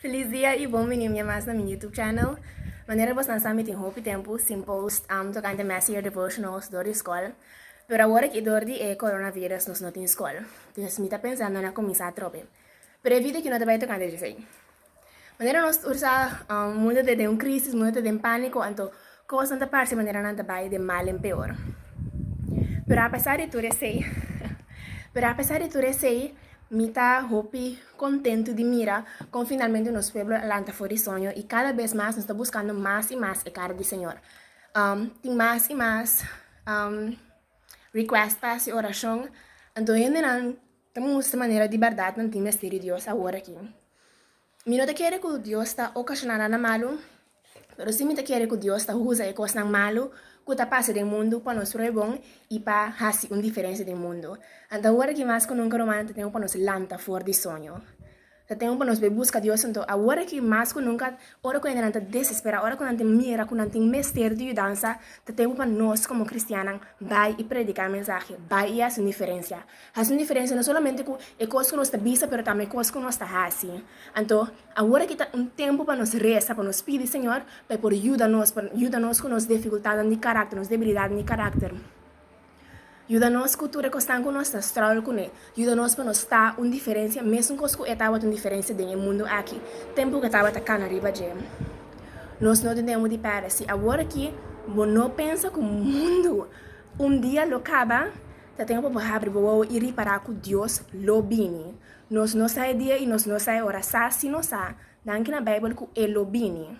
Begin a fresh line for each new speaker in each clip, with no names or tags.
Feliz dia e bem-vindo mais na meu YouTube channel. Maneira você não sabe tem hopi tempo sem post tocante messier devotionals da escola. Pero agora que dor de coronavírus nós não tem escola. Então me tá pensando na começar a trope. Pero evita que não te vai tocante de sei. Maneira nós ursa mundo de um crise, mundo de pânico, então coisa não parte maneira não te vai de mal em pior. Pero apesar de tudo isso, me tá hopi contento de mirar com finalmente nos pueblos lanta fora sonho e cada vez mais nós está buscando mais e mais a cara do Senhor. Tem mais e mais request para essa oração. Então ainda não temos essa maneira de verdade não tem mistério de Deus agora aqui. Me não te quer que Deus está ocasionando na malo, pero se me te quer que Deus está usa e coisa malo que está passando no mundo para nós ser bom e para hasi uma diferença do mundo. Então agora que mais que nunca Rumannan temos para nós lanta fora de sonho. Temos para nós buscar Deus, então agora que mais que nunca, hora que ainda não desespera, hora que não tem mira, que não tem mistério de dança, temos para nós como cristianos vai e predicar a mensagem, vai e fazer diferença. Fazer diferença não somente com a coisa que nós está bisa, mas também coisa que nós está hasi. Então agora que está tempo para nós reza, para nós pedir Senhor, para por ajuda-nos com nossas dificuldades de caráter, nossas debilidades de caráter. Ajuda-nos cultura que está com nós, astral com ele. Ajuda-nos para nós estar uma diferença, mesmo que eu estava uma diferença no mundo aqui. Tempo que estava atacando arriba de nós não temos de parar. Se agora aqui, não pensa que o mundo dia lo acaba, temos para abrir e reparar que Deus lo bine. Nós não sai dia e nós não sai hora, se não sai, danke na Beibel que ele lo bine.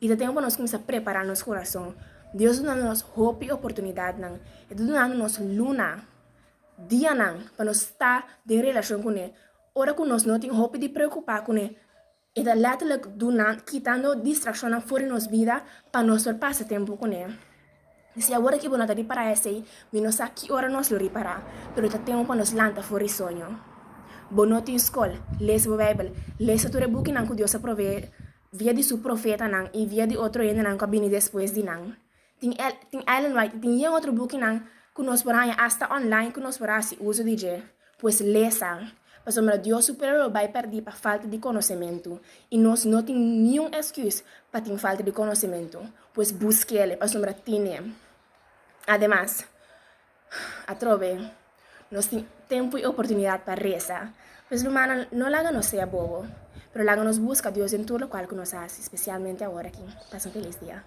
E temos para nós começar a preparar nosso coração. Deus dá nos hopi e oportunidade não, e dá nos luna, dia não, para nós estar em relação com ele. Ora que nós não temos hopi de preocupar com ele, e da lata quitando distrakshon fora de nossa vida para nós passar tempo com ele. Se agora que você está para esse, não sabe que hora nós lo reparar, pero temos para nós lanta fora de sonho. Não tem escola, lê o Beibel, lê o teu book que Deus provee via de seu profeta não e via de outro ainda não que vem depois de não. Tem Ellen White, tem outro book que nós podemos hasta online que nós podemos usar de pues lesa. Mas Deus superior vai perder para falta de conhecimento e nós não temos nenhuma excusa para ter falta de conhecimento, pues busque ele, mas tem. Además, a trove, nós temos tempo e oportunidade para rezar. Pues Rumannan não laga nos sea bobo, pero laga nos busca Deus em tudo o qual que nós fazemos, especialmente agora aqui. Passa feliz dia.